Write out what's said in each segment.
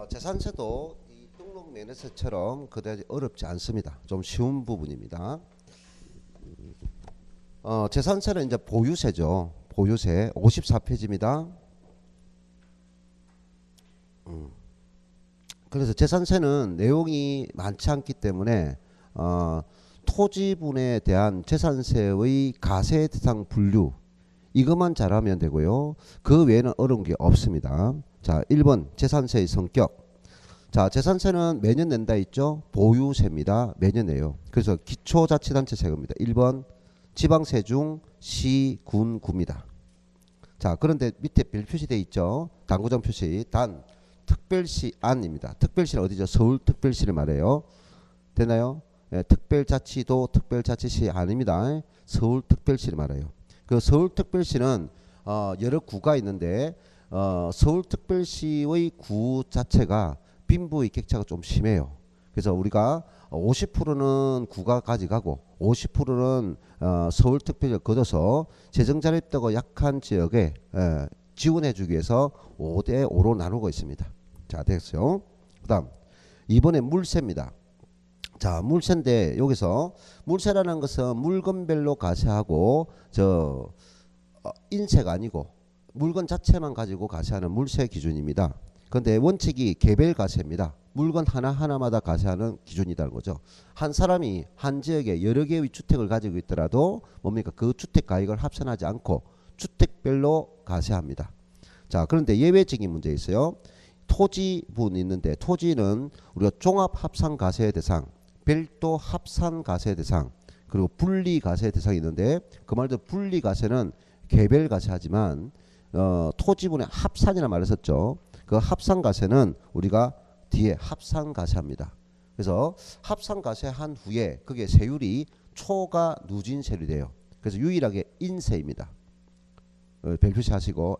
재산세도 이 등록 면허세처럼 그다지 어렵지 않습니다. 좀 쉬운 부분입니다. 재산세는 이제 보유세죠. 보유세 54페이지입니다. 그래서 재산세는 내용이 많지 않기 때문에 토지분에 대한 재산세의 가세 대상 분류 이것만 잘하면 되고요. 그 외에는 어려운 게 없습니다. 자, 1번 재산세의 성격. 자, 재산세는 매년 낸다 있죠. 보유세입니다. 매년 내요. 그래서 기초자치단체 세금입니다. 1번 지방세 중 시, 군, 구입니다. 자, 그런데 밑에 별 표시되어 있죠. 당구장 표시. 단 특별시 안입니다. 특별시는 어디죠? 서울특별시를 말해요. 되나요? 예, 특별자치도 특별자치시 아닙니다. 서울특별시를 말해요. 그 서울특별시는 여러 구가 있는데 서울특별시의 구 자체가 빈부의 격차가 좀 심해요. 그래서 우리가 50%는 구가 가져가고 50%는 서울특별시가 걷어서 재정자립도가 약한 지역에 지원해주기 위해서 5대5로 나누고 있습니다. 자, 됐어요. 그 다음 이번에 물세입니다. 자, 물세인데 여기서 물세라는 것은 물건별로 가세하고 인세가 아니고 물건 자체만 가지고 가세하는 물세 기준입니다. 그런데 원칙이 개별 가세입니다. 물건 하나하나마다 가세하는 기준이라는 거죠. 한 사람이 한 지역에 여러 개의 주택을 가지고 있더라도 뭡니까? 그 주택 가액을 합산하지 않고 주택별로 가세합니다. 자, 그런데 예외적인 문제 있어요. 토지분 있는데 토지는 우리가 종합합산가세 대상, 별도 합산가세 대상, 그리고 분리가세 대상이 있는데 그 말도 분리가세는 개별가세하지만 토지분의 합산이라 말했었죠. 그 합산가세는 우리가 뒤에 합산가세합니다. 그래서 합산가세한 후에 그게 세율이 초과 누진세율이 돼요. 그래서 유일하게 인세입니다. 별표시 하시고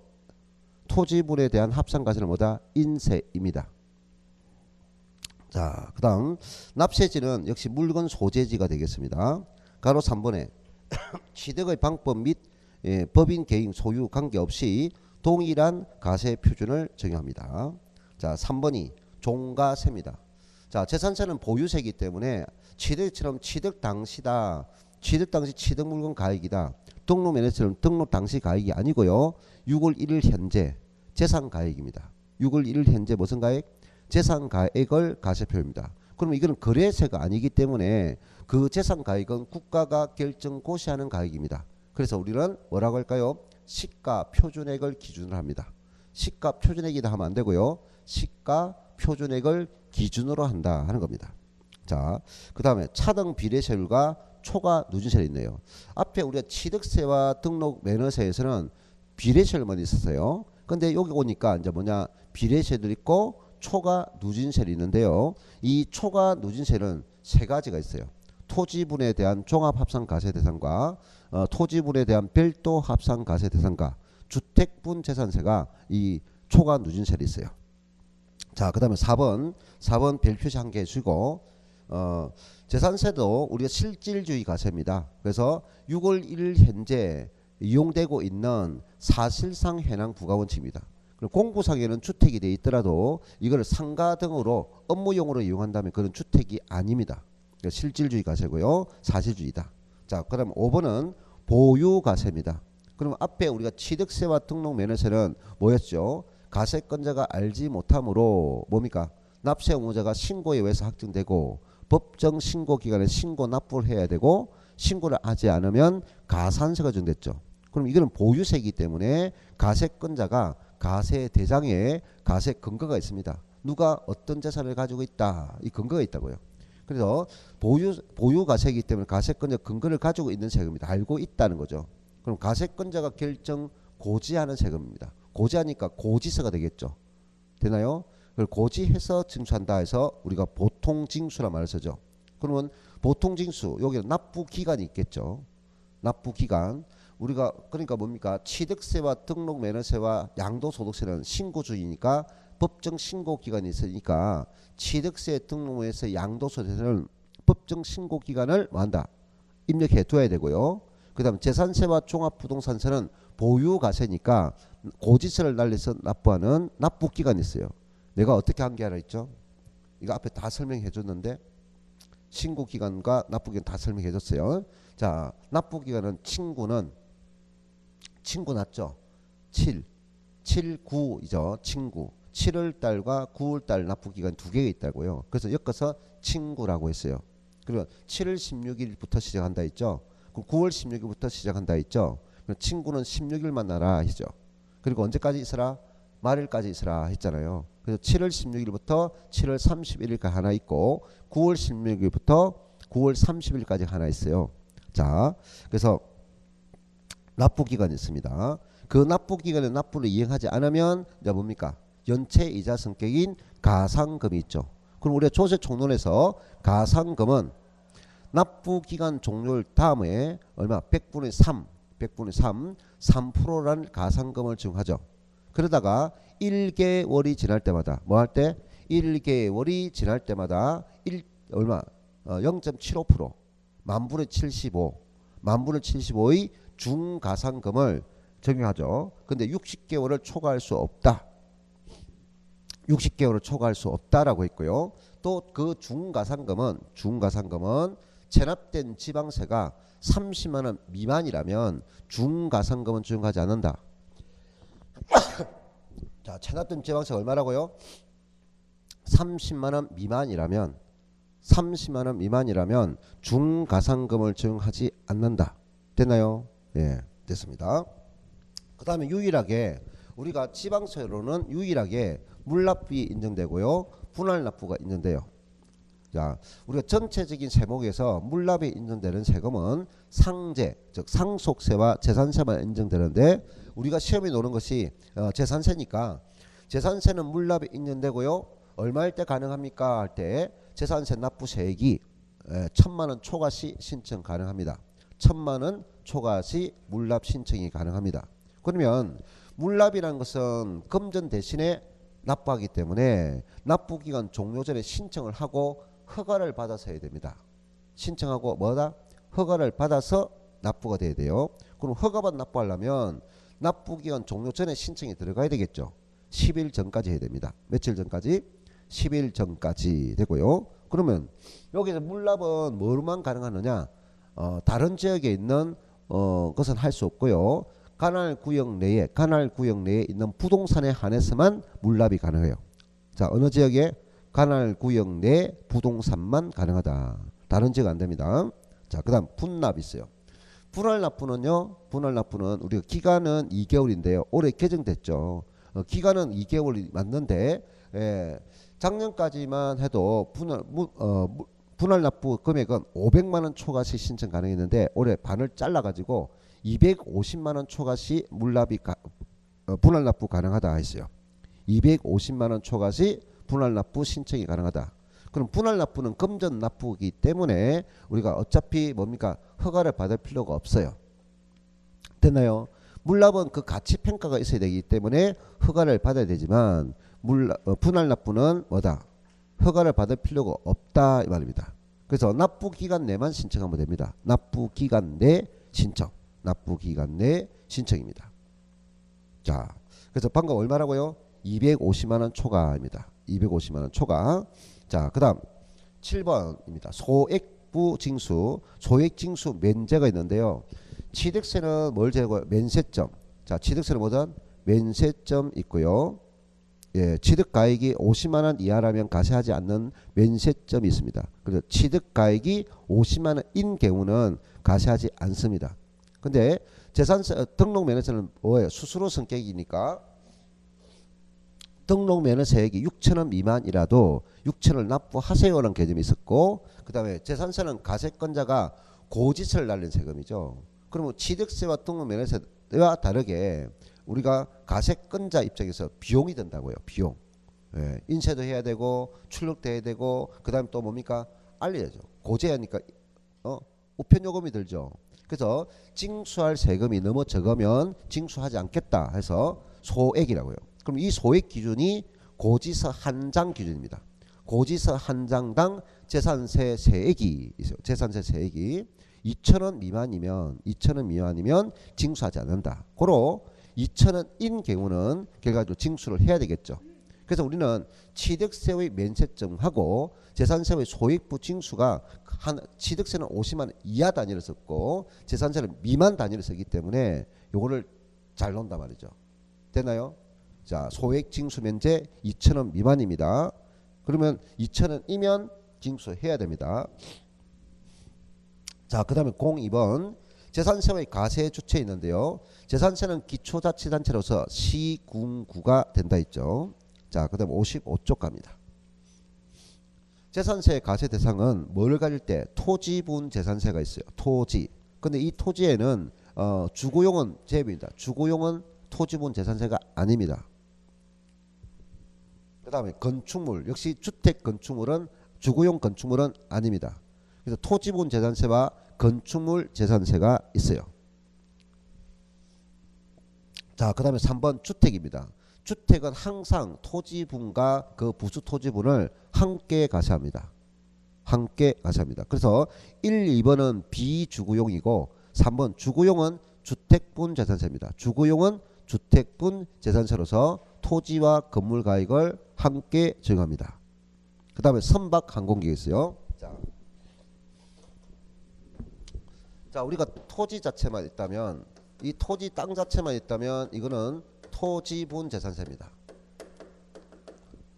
토지분에 대한 합산가세는 뭐다? 인세입니다. 자, 그 다음 납세지는 역시 물건 소재지가 되겠습니다. 가로 3번에 취득의 방법 및 법인 개인 소유 관계없이 동일한 가세 표준을 적용합니다. 자, 3번이 종가세입니다. 자, 재산세는 보유세이기 때문에 취득처럼 취득 당시다. 취득 당시 취득 물건 가액이다. 등록 면허처럼 등록 당시 가액이 아니고요. 6월 1일 현재 재산 가액입니다. 6월 1일 현재 무슨 가액? 재산 가액을 가세표입니다. 그럼 이거는 거래세가 아니기 때문에 그 재산 가액은 국가가 결정 고시하는 가액입니다. 그래서 우리는 뭐라고 할까요? 시가 표준액을 기준으로 합니다. 시가 표준액이다 하면 안 되고요. 시가 표준액을 기준으로 한다 하는 겁니다. 자, 그 다음에 차등 비례세율과 초과 누진세율이 있네요. 앞에 우리가 취득세와 등록 면허세에서는 비례세율만 있었어요. 근데 여기 오니까 이제 뭐냐, 비례세도 있고 초과 누진세율이 있는데요. 이 초과 누진세는 세 가지가 있어요. 토지분에 대한 종합합산가세 대상과 토지분에 대한 별도 합산가세 대상과 주택분 재산세가 이 초과 누진세율이 있어요. 자, 그 다음에 4번 별표시 한 개 해주고 재산세도 우리가 실질주의 가세입니다. 그래서 6월 1일 현재 이용되고 있는 사실상 해당 부가원칙입니다. 공부상에는 주택이 되어 있더라도 이걸 상가 등으로 업무용으로 이용한다면 그런 주택이 아닙니다. 실질주의 가세고요. 사실주의다. 자, 그럼 5번은 보유가세입니다. 그럼 앞에 우리가 취득세와 등록 면허세는 뭐였죠? 가세권자가 알지 못함으로 뭡니까? 납세 의무자가 신고에 의해서 확정되고 법정 신고 기간에 신고 납부를 해야 되고 신고를 하지 않으면 가산세가 정됐죠. 그럼 이거는 보유세이기 때문에 가세권자가 가세 대장에 가세 근거가 있습니다. 누가 어떤 재산을 가지고 있다. 이 근거가 있다고요. 그래서 보유 가세이기 때문에 가세권자 근거를 가지고 있는 세금입니다. 알고 있다는 거죠. 그럼 가세권자가 결정 고지하는 세금입니다. 고지하니까 고지서가 되겠죠. 되나요? 그걸 고지해서 징수한다 해서 우리가 보통징수란 말을 쓰죠. 그러면 보통징수 여기는 납부기간이 있겠죠. 납부기간 우리가 그러니까 뭡니까? 취득세와 등록면허세와 양도소득세는 신고주의니까 법정 신고기간이 있으니까 취득세, 등록면허세, 양도소득세는 법정 신고기간을 뭐한다? 입력해 둬야 되고요. 그 다음 재산세와 종합부동산세는 보유가세니까 고지서를 날려서 납부하는 납부기간이 있어요. 내가 어떻게 한 게 하나 있죠? 이거 앞에 다 설명해 줬는데 신고기간과 납부기간 다 설명해 줬어요. 자, 납부기간은 친구 났죠? 7, 9이죠. 친구. 7월달과 9월달 납부기간 두 개가 있다고요. 그래서 엮어서 친구라고 했어요. 그리고 7월 16일부터 시작한다 했죠. 그럼 9월 16일부터 시작한다 했죠. 그럼 친구는 16일만 나라 했죠. 그리고 언제까지 있으라? 말일까지 있으라 했잖아요. 그래서 7월 16일부터 7월 31일까지 하나 있고 9월 16일부터 9월 30일까지 하나 있어요. 자, 그래서 납부기간이 있습니다. 그 납부기간에 납부를 이행하지 않으면 이제 뭡니까? 연체이자 성격인 가상금이 있죠. 그럼 우리가 조세총론에서 가상금은 납부기간 종료일 다음에 얼마? 100분의 3, 3%라는 가상금을 적용하죠. 그러다가 1개월이 지날 때마다 뭐 할 때? 1개월이 지날 때마다 얼마? 0.75% 만분의 75 만분의 75의 중가상금을 적용하죠. 근데 60개월을 초과할 수 없다. 60개월을 초과할 수 없다라고 했고요. 또 그 중가상금은 체납된 지방세가 30만 원 미만이라면 중가상금은 적용하지 않는다. 자, 체납된 지방세가 얼마라고요? 30만 원 미만이라면 중가상금을 적용하지 않는다. 됐나요? 예, 됐습니다. 그 다음에 유일하게 우리가 지방세로는 유일하게 물납비 인정되고요. 분할납부가 인정돼요. 자, 우리가 전체적인 세목에서 물납이 인정되는 세금은 상제, 즉 상속세와 재산세만 인정되는데 우리가 시험에 놓는 것이 재산세니까 재산세는 물납이 인정되고요. 얼마일 때 가능합니까? 할 때 재산세 납부세액이 1,000만 원 초과 시 신청 가능합니다. 1,000만 원 초과 시 물납 신청이 가능합니다. 그러면 물납이라는 것은 금전 대신에 납부하기 때문에 납부기간 종료 전에 신청을 하고 허가를 받아서 해야 됩니다. 신청하고 뭐다? 허가를 받아서 납부가 돼야 돼요. 그럼 허가받아 납부하려면 납부기간 종료 전에 신청이 들어가야 되겠죠. 10일 전까지 해야 됩니다. 며칠 전까지? 10일 전까지 되고요. 그러면 여기서 물납은 뭐로만 가능하느냐? 다른 지역에 있는 것은 할 수 없고요. 관할 구역 내에 있는 부동산에 한해서만 물납이 가능해요. 자, 어느 지역에? 관할 구역 내 부동산만 가능하다. 다른 지역 안 됩니다. 자, 그다음 분납 있어요. 분할납부는 우리가 기간은 2개월인데요. 올해 개정됐죠. 기간은 2개월이 맞는데 작년까지만 해도 분할납부 금액은 500만 원 초과시 신청 가능했는데 올해 반을 잘라가지고 250만 원 초과시 분할납부 가능하다 했어요. 250만 원 초과시 분할납부 신청이 가능하다. 그럼 분할납부는 금전 납부이기 때문에 우리가 어차피 뭡니까? 허가를 받을 필요가 없어요. 됐나요? 물납은 그 가치 평가가 있어야 되기 때문에 허가를 받아야 되지만 분할납부는 뭐다? 허가를 받을 필요가 없다 이 말입니다. 그래서 납부기간 내만 신청하면 됩니다. 납부기간 내 신청입니다. 자, 그래서 방금 얼마라고요? 250만 원 초과입니다. 250만 원 초과. 자, 그 다음 7번입니다. 소액부 징수, 소액징수 면제가 있는데요. 취득세는 뭘 제거해요? 면세점. 자, 취득세는 뭐든? 면세점 있고요. 예, 취득가액이 50만 원 이하라면 과세하지 않는 면세점이 있습니다. 그래서 취득가액이 50만 원인 경우는 과세하지 않습니다. 근데 재산세 등록면허세는 뭐예요? 수수료 성격이니까 등록면허세액이 6,000원 미만이라도 6,000원을 납부하세요라는 개념이 있었고, 그 다음에 재산세는 가세권자가 고지세를 날린 세금이죠. 그러면 취득세와 등록면허세와 다르게 우리가 가세권자 입장에서 비용이 든다고요. 비용. 예, 인쇄도 해야 되고 출력도 해야 되고 그 다음에 또 뭡니까? 알려야죠. 고지하니까 우편요금이 들죠. 그래서 징수할 세금이 너무 적으면 징수하지 않겠다 해서 소액이라고요. 그럼 이 소액 기준이 고지서 한 장 기준입니다. 고지서 한 장당 재산세 세액이 있어요. 재산세 세액이 2,000원 미만이면 징수하지 않는다. 고로 2,000원인 경우는 결과적으로 징수를 해야 되겠죠. 그래서 우리는 취득세의 면세점하고 재산세의 소액부 징수가 취득세는 50만 원 이하 단위를 썼고 재산세는 미만 단위를 쓰기 때문에 요거를 잘 논단 말이죠. 됐나요? 자, 소액 징수 면제 2,000원 미만입니다. 그러면 2,000원이면 징수해야 됩니다. 자, 그 다음에 02번 재산세의 가세 주체 있는데요. 재산세는 기초자치단체로서 시군구가 된다 했죠. 자, 그 다음 55쪽 갑니다. 재산세의 가세 대상은 뭘 가질 때 토지분 재산세가 있어요. 토지. 근데 이 토지에는 주거용은 제외입니다. 주거용은 토지분 재산세가 아닙니다. 그 다음에 건축물 역시 주택 건축물은 주거용 건축물은 아닙니다. 그래서 토지분 재산세와 건축물 재산세가 있어요. 자, 그 다음에 3번 주택입니다. 주택은 항상 토지분과 그 부수 토지분을 함께 가세합니다. 함께 가세합니다. 그래서 1, 2번은 비주거용이고 3번 주거용은 주택분 재산세입니다. 주거용은 주택분 재산세로서 토지와 건물 가액을 함께 적용합니다. 그 다음에 선박 항공기가 있어요. 자, 우리가 토지 자체만 있다면 이 토지 땅 자체만 있다면 이거는 토지분 재산세입니다.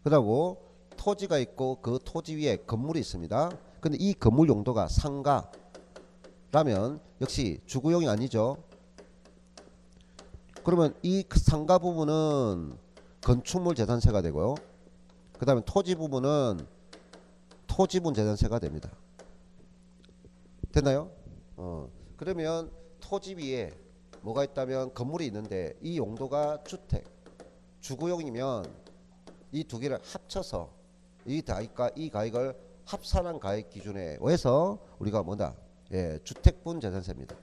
그리고 토지가 있고 그 토지 위에 건물이 있습니다. 근데 이 건물 용도가 상가라면 역시 주거용이 아니죠. 그러면 이 상가 부분은 건축물 재산세가 되고요. 그 다음에 토지 부분은 토지분 재산세가 됩니다. 됐나요? 그러면 토지 위에 뭐가 있다면 건물이 있는데 이 용도가 주택, 주거용이면 이 두 개를 합쳐서 이 가액과 이 가액을 합산한 가액 기준에 의해서 우리가 뭐다? 예, 주택분 재산세입니다.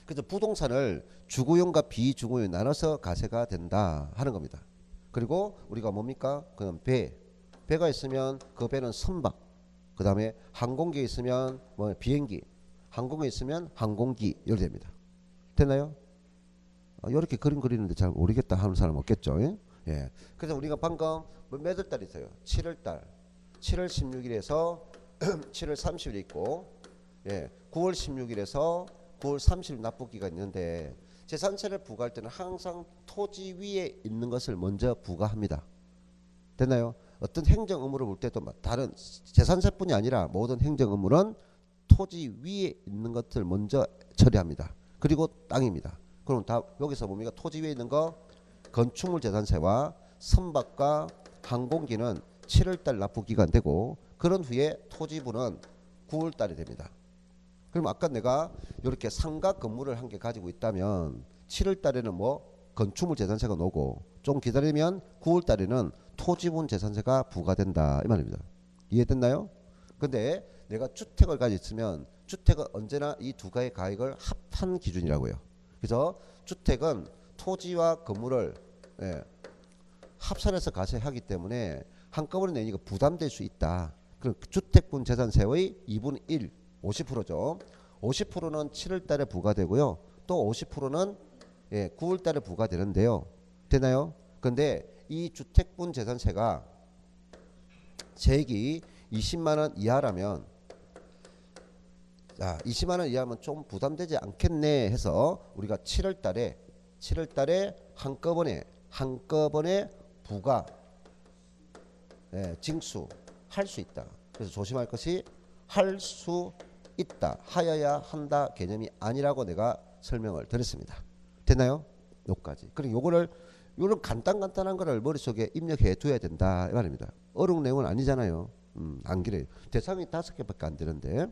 그래서 부동산을 주거용과 비주거용 나눠서 가세가 된다 하는 겁니다. 그리고 우리가 뭡니까? 그럼 배가 있으면 그 배는 선박, 그 다음에 항공기에 있으면 뭐 비행기, 항공에 있으면 항공기 이렇게 됩니다. 됐나요? 이렇게 그림 그리는데 잘 모르겠다 하는 사람 없겠죠. 예. 그래서 우리가 방금 몇월 달 있어요? 7월달 7월 16일에서 7월 30일 있고, 예, 9월 16일에서 9월 30일 납부기가 있는데 재산세를 부과할 때는 항상 토지 위에 있는 것을 먼저 부과합니다. 됐나요? 어떤 행정 의무를 볼 때도 다른 재산세뿐이 아니라 모든 행정 의무는 토지 위에 있는 것을 먼저 처리합니다. 그리고 땅입니다. 그럼 다 여기서 뭡니까? 토지 위에 있는 거 건축물 재산세와 선박과 항공기는 7월달 납부기간 되고 그런 후에 토지분은 9월달이 됩니다. 그럼 아까 내가 이렇게 상가 건물을 한 개 가지고 있다면 7월달에는 뭐 건축물 재산세가 나오고 좀 기다리면 9월달에는 토지분 재산세가 부과된다 이 말입니다. 이해됐나요? 근데 내가 주택을 가지고 있으면 주택은 언제나 이 두 가의 가액을 합한 기준이라고요. 그래서 주택은 토지와 건물을 합산해서 가세하기 때문에 한꺼번에 내니까 부담될 수 있다. 그럼 주택분 재산세의 2분의 1 50%죠. 50%는 7월달에 부과되고요. 또 50%는 9월달에 부과되는데요. 되나요? 근데 이 주택분 재산세가 세액이 20만원 이하라면, 자, 20만원 이하면 좀 부담되지 않겠네 해서 우리가 7월달에 한꺼번에 부과 징수할 수 있다. 그래서 조심할 것이 할 수 있다, 하여야 한다 개념이 아니라고 내가 설명을 드렸습니다. 됐나요? 요까지. 그리고 요거를 요런 간단한 거를 머릿속에 입력해 둬야 된다 이 말입니다. 어려운 내용은 아니잖아요. 안 그래요. 대상이 5개밖에 안 되는데.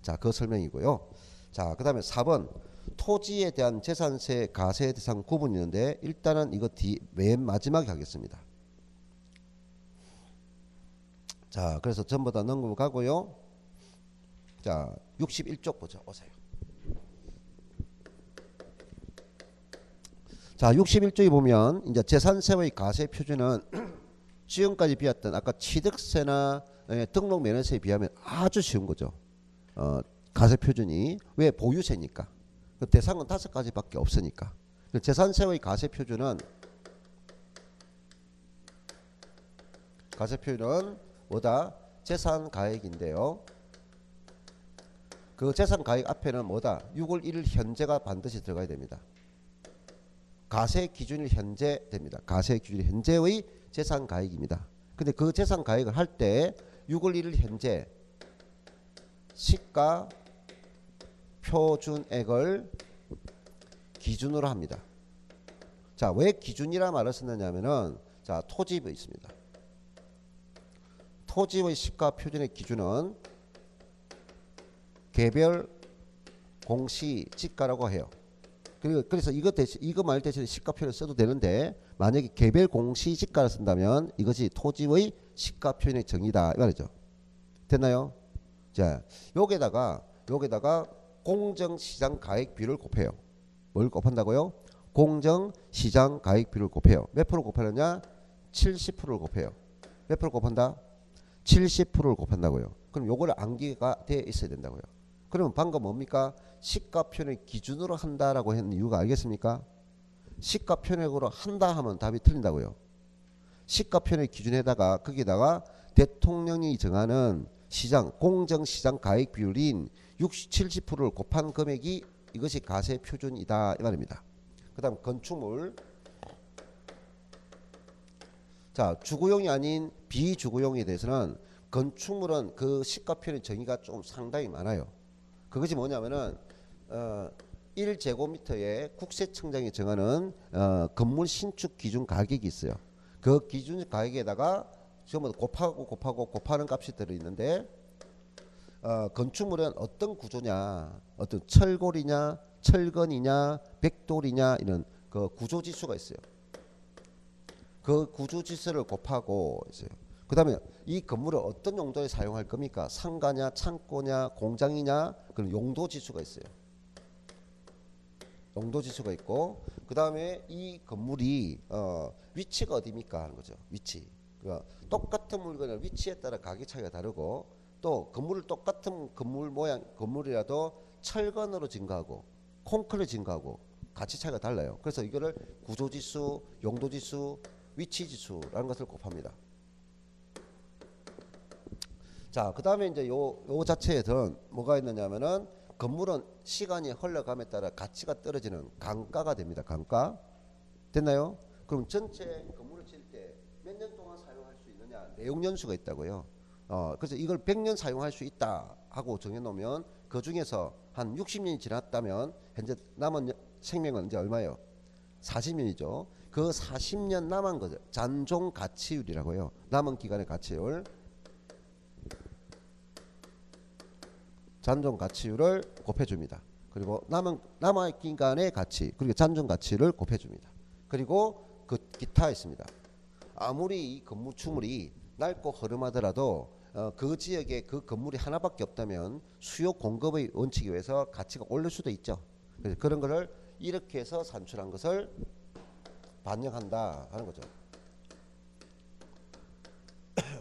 자, 그 설명이고요. 자, 그 다음에 4번 토지에 대한 재산세 가세 대상 구분이 있는데 일단은 이거 맨 마지막에 하겠습니다. 자, 그래서 전부 다 넘어가고요. 자, 61쪽 보죠. 오세요. 자, 61쪽에 보면 이제 재산세의 가세 표준은 지금까지 비했던 아까 취득세나 등록 면허세에 비하면 아주 쉬운 거죠. 가세 표준이 왜 보유세니까. 그 대상은 5가지밖에 없으니까. 재산세의 가세 표준은 가세 표준은 뭐다? 재산 가액인데요. 그 재산 가액 앞에는 뭐다? 6월 1일 현재가 반드시 들어가야 됩니다. 가세 기준일 현재 됩니다. 가세 기준일 현재의 재산 가액입니다. 근데 그 재산 가액을 할 때 6월 1일 현재 시가 표준액을 기준으로 합니다. 자, 왜 기준이라 말을 썼느냐면은 자, 토지입에 있습니다. 토지의 시가 표준액 기준은 개별 공시지가라고 해요. 그래서 이거 말 대신에 시가표를 써도 되는데 만약에 개별 공시지가를 쓴다면 이것이 토지의 시가 표준액 정의다 이 말이죠. 됐나요? 자, 여기다가 공정시장 가액비율을 곱해요. 뭘 곱한다고요? 공정시장 가액비율을 곱해요. 몇 프로 곱하느냐? 70%를 곱해요. 몇 프로 곱한다? 70%를 곱한다고요. 그럼 요거를 암기가 돼 있어야 된다고요. 그러면 방금 뭡니까? 시가표준액 기준으로 한다라고 했는 이유가 알겠습니까? 시가표준액으로 한다 하면 답이 틀린다고요. 시가표준액 기준에다가 거기다가 대통령이 정하는 시장 공정시장 가액 비율인 70%를 곱한 금액이 이것이 가세 표준이다 이 말입니다. 그 다음 건축물. 자, 주거용이 아닌 비주거용에 대해서는 건축물은 그 시가표준의 정의가 좀 상당히 많아요. 그것이 뭐냐면은 1제곱미터에 국세청장이 정하는 건물 신축 기준 가격이 있어요. 그 기준 가격에다가 전부 곱하는 값이 들어있는데 건축물은 어떤 구조냐, 어떤 철골이냐, 철근이냐, 백돌이냐 이런 그 구조 지수가 있어요. 그 구조 지수를 곱하고 있어요. 그 다음에 이 건물을 어떤 용도에 사용할 겁니까? 상가냐, 창고냐, 공장이냐, 그런 용도 지수가 있어요. 용도 지수가 있고, 그 다음에 이 건물이 위치가 어디입니까 하는 거죠. 위치. 그러니까 똑같은 물건의 위치에 따라 가격 차이가 다르고, 또 건물을 똑같은 건물 모양 건물이라도 철근으로 증가하고 콘크리트 증가하고 가치 차이가 달라요. 그래서 이거를 구조 지수, 용도 지수, 위치 지수라는 것을 곱합니다. 자, 그 다음에 이제 요 자체에는 뭐가 있느냐면은 건물은 시간이 흘러감에 따라 가치가 떨어지는 강가가 됩니다. 강가. 됐나요? 그럼 전체 건물을 칠 때 몇 년 동안 사용할 수 있느냐? 내용연수가 있다고요. 그래서 이걸 100년 사용할 수 있다 하고 정해놓으면 그 중에서 한 60년이 지났다면 현재 남은 생명은 이제 얼마예요? 40년이죠. 그 40년 남은 거죠. 잔존 가치율이라고요. 남은 기간의 가치율. 잔존 가치율을 곱해줍니다. 그리고 남은 기간의 가치, 그리고 잔존 가치를 곱해줍니다. 그리고 그 기타 있습니다. 아무리 이 건물주물이 낡고 허름하더라도 그 지역에 그 건물이 하나밖에 없다면 수요 공급의 원칙에 의해서 가치가 오를 수도 있죠. 그래서 그런 거를 이렇게 해서 산출한 것을 반영한다 하는 거죠.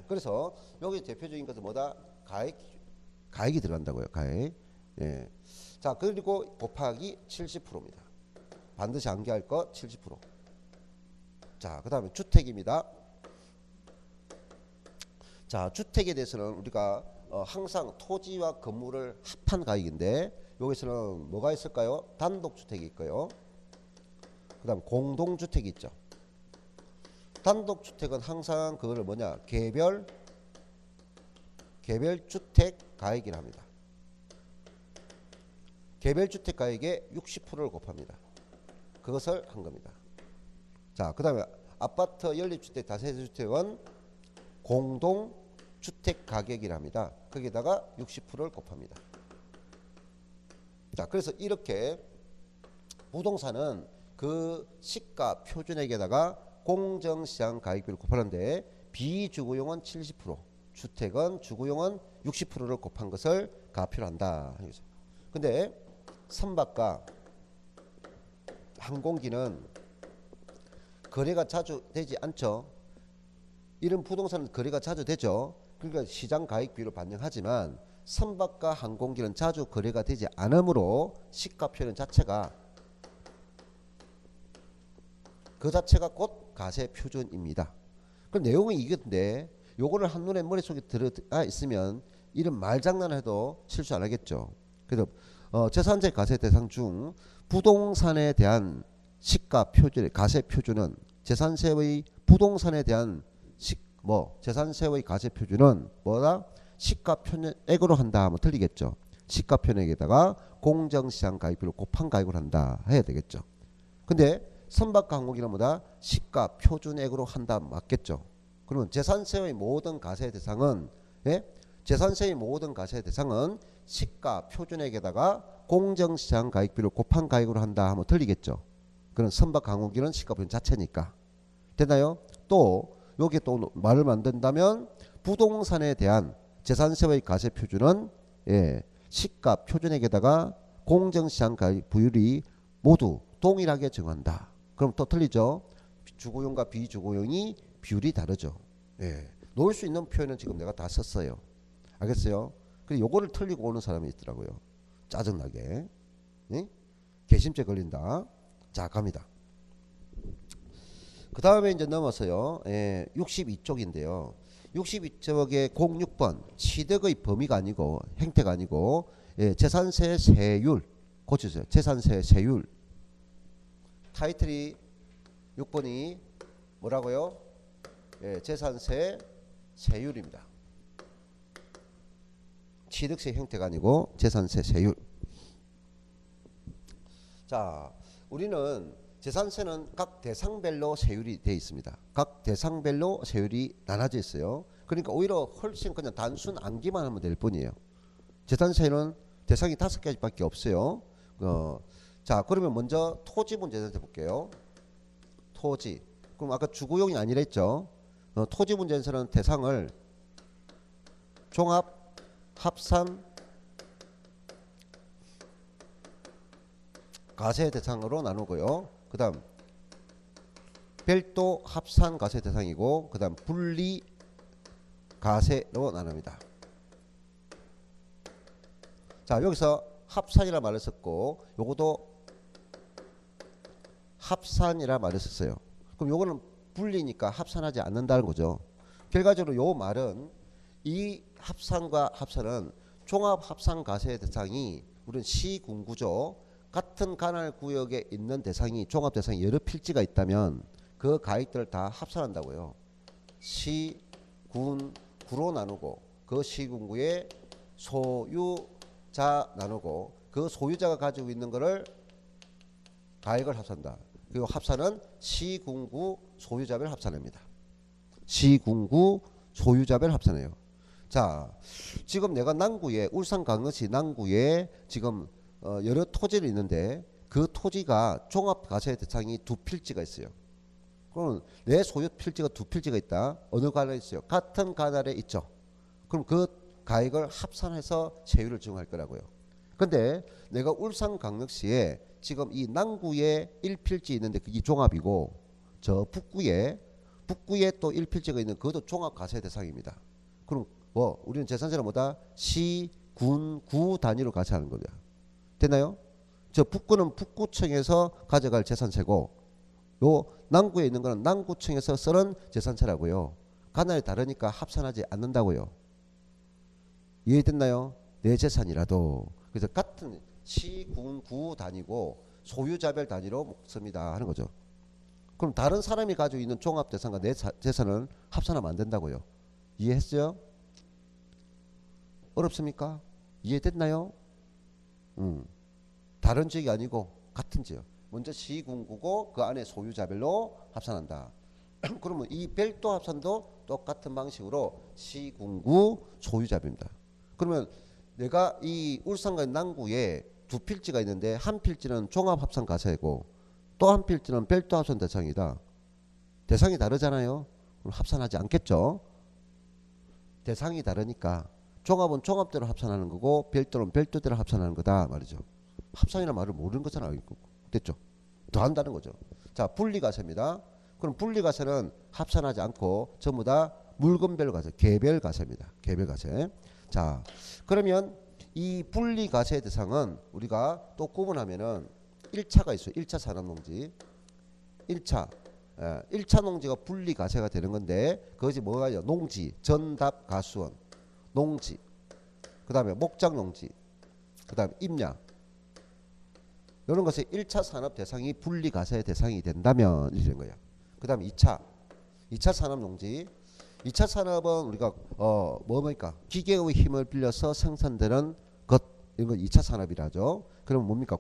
그래서 여기 대표적인 것은 뭐다? 가액이 들어간다고요. 가액. 예. 자, 그리고 곱하기 70%입니다. 반드시 암기할 것 70%. 자, 그 다음에 주택입니다. 자, 주택에 대해서는 우리가 항상 토지와 건물을 합한 가액인데 여기서는 뭐가 있을까요? 단독주택이 있고요. 그 다음 공동주택이 있죠. 단독주택은 항상 그거를 뭐냐? 개별주택 가액이라 합니다. 개별주택 가액의 60%를 곱합니다. 그것을 한 겁니다. 자, 그 다음에 아파트 연립주택 다세대주택은 공동주택 가격이라 합니다. 거기다가 60%를 곱합니다. 자, 그래서 이렇게 부동산은 그 시가 표준액에다가 공정시장 가격비를 곱하는데 비주거용은 70%, 주택은 주거용은 60%를 곱한 것을 가표를 한다. 근데 선박과 항공기는 거래가 자주 되지 않죠. 이런 부동산은 거래가 자주 되죠. 그러니까 시장 가액비율을 반영하지만 선박과 항공기는 자주 거래가 되지 않으므로 시가표현 자체가 그 자체가 곧 가세 표준입니다. 그럼 내용은 이건데 요거를 한눈에 머릿속에 들어가 있으면 이런 말장난을 해도 실수 안 하겠죠. 그래서 재산세 과세 대상 중 부동산에 대한 시가 표준, 과세 표준은 재산세의 부동산에 대한 재산세의 과세 표준은 뭐다? 시가 표준액으로 한다 하면 틀리겠죠. 시가 표준액에다가 공정시장 가입비를 곱한 가입을 한다 해야 되겠죠. 근데 선박과 항공기는 뭐다? 시가 표준액으로 한다 맞겠죠. 그러면 재산세의 모든 과세 대상은 재산세의 모든 과세 대상은 시가 표준액에다가 공정시장 가입비를 곱한 가입으로 한다 하면 틀리겠죠. 그런 선박 항공기는 시가 표준 자체니까. 되나요? 또 여기 또 말을 만든다면 부동산에 대한 재산세의 과세 표준은 시가 표준액에다가 공정시장 가입 비율이 모두 동일하게 정한다. 그럼 또 틀리죠. 주거용과 비주거용이 비율이 다르죠. 놓을 수 있는 표현은 지금 내가 다 썼어요. 알겠어요? 그리고 요거를 틀리고 오는 사람이 있더라고요. 짜증나게. 개심죄 걸린다. 자, 갑니다. 그 다음에 이제 넘어서요. 62쪽인데요. 62쪽의 06번 취득의 범위가 아니고 행태가 아니고 재산세 세율 고쳐주세요. 재산세 세율. 타이틀이 6번이 뭐라고요? 재산세 세율입니다. 취득세 형태가 아니고 재산세 세율. 자, 우리는 재산세는 각 대상별로 세율이 되어 있습니다. 각 대상별로 세율이 나눠져 있어요. 그러니까 오히려 훨씬 그냥 단순 암기만 하면 될 뿐이에요. 재산세는 대상이 5가지밖에 없어요. 자, 그러면 먼저 토지 문제 볼게요. 토지. 그럼 아까 주거용이 아니라 했죠. 토지 문제에서는 대상을 종합, 합산, 과세 대상으로 나누고요. 그 다음 별도 합산 과세 대상이고 그 다음 분리 과세로 나눕니다. 자, 여기서 합산이라 말을 썼고 요것도 합산이라 말을 썼어요. 그럼 요거는 분리니까 합산하지 않는다는 거죠. 결과적으로 요 말은 이 합산과 합산은 종합 합산 과세 대상이 우리는 시군구죠. 같은 관할 구역에 있는 대상이 종합 대상이 여러 필지가 있다면 그 가액들을 다 합산한다고요. 시, 군, 구로 나누고 그 시군구의 소유자 나누고 그 소유자가 가지고 있는 거를 가액을 합산한다. 그리고 합산은 시군구 소유자별 합산입니다. 시군구 소유자별 합산해요. 자, 지금 내가 남구에 울산 강릉시 남구에 지금 여러 토지를 있는데 그 토지가 종합과세 대상이 2필지가 있어요. 그럼 내 소유 필지가 2필지가 있다. 어느 관할에 있어요? 같은 관할에 있죠. 그럼 그 가액을 합산해서 세율을 적용할 거라고요. 근데 내가 울산 강릉시에 지금 이 남구에 1필지 있는데 그게 종합이고 저 북구에 또 1필지가 있는 그것도 종합과세 대상입니다. 그럼 우리는 재산세는 뭐다? 시, 군, 구 단위로 과세하는 거죠. 됐나요? 저 북구는 북구청에서 가져갈 재산세고 요 남구에 있는 거는 남구청에서 쓰는 재산세라고요. 관할이 다르니까 합산하지 않는다고요. 이해됐나요? 내 재산이라도. 그래서 같은 시, 군, 구 단위고 소유자별 단위로 먹습니다 하는 거죠. 그럼 다른 사람이 가지고 있는 종합재산과 내 재산을 합산하면 안 된다고요. 이해했어요? 어렵습니까? 이해됐나요? 다른 지역이 아니고 같은 지역. 먼저 시군구고 그 안에 소유자별로 합산한다. 그러면 이 별도 합산도 똑같은 방식으로 시군구 소유자별입니다. 그러면 내가 이 울산과 남구에 2필지가 있는데 한 필지는 종합합산과세고 또 한 필지는 별도 합산 대상이다. 대상이 다르잖아요. 그럼 합산하지 않겠죠. 대상이 다르니까 종합은 종합대로 합산하는 거고 별도는 별도대로 합산하는 거다 말이죠. 합산이라는 말을 모르는 거잖아요. 됐죠? 더 한다는 거죠. 자, 분리과세입니다. 그럼 분리과세는 합산하지 않고 전부 다 물건별 과세, 개별 과세입니다. 개별 과세. 자, 그러면 이 분리과세 대상은 우리가 또 구분하면은 1차가 있어요. 1차 산업농지. 1차. 1차 농지가 분리 가세가 되는 건데 그것이 뭐가요? 농지, 전답, 가수원, 농지, 그 다음에 목장 농지, 그 다음에 임야, 이런 것이 1차 산업 대상이 분리 가세 대상이 된다면 이런 거야. 그 다음에 2차 산업 농지. 2차 산업은 우리가 뭡니까? 기계의 힘을 빌려서 생산되는 것, 이런 걸 2차 산업이라죠. 그럼 뭡니까?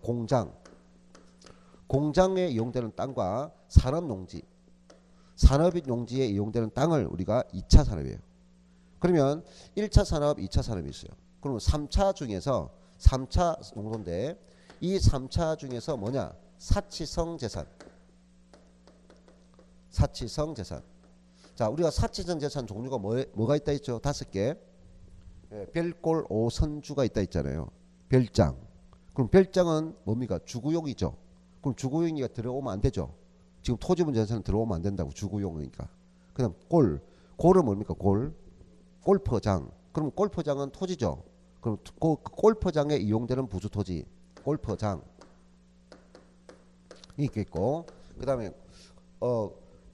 공장에 이용되는 땅과 산업농지, 산업인 농지에 이용되는 땅을 우리가 2차 산업이에요. 그러면 1차 산업, 2차 산업이 있어요. 그러면 3차 중에서 3차 농도인데 이 3차 중에서 뭐냐? 사치성 재산. 사치성 재산. 자, 우리가 사치성 재산 종류가 뭐가 있다 했죠? 5개. 별골 5선주가 있다 했잖아요. 별장. 그럼 별장은 뭡니까? 주구용이죠. 그럼 주구용이가 들어오면 안 되죠. 지금 토지분 재산은 들어오면 안 된다고. 주구용이니까. 그 다음 골은 뭡니까? 골퍼장. 그럼 골퍼장은 토지죠. 그럼 골퍼장에 이용되는 부수토지. 골퍼장 있겠고, 그 다음에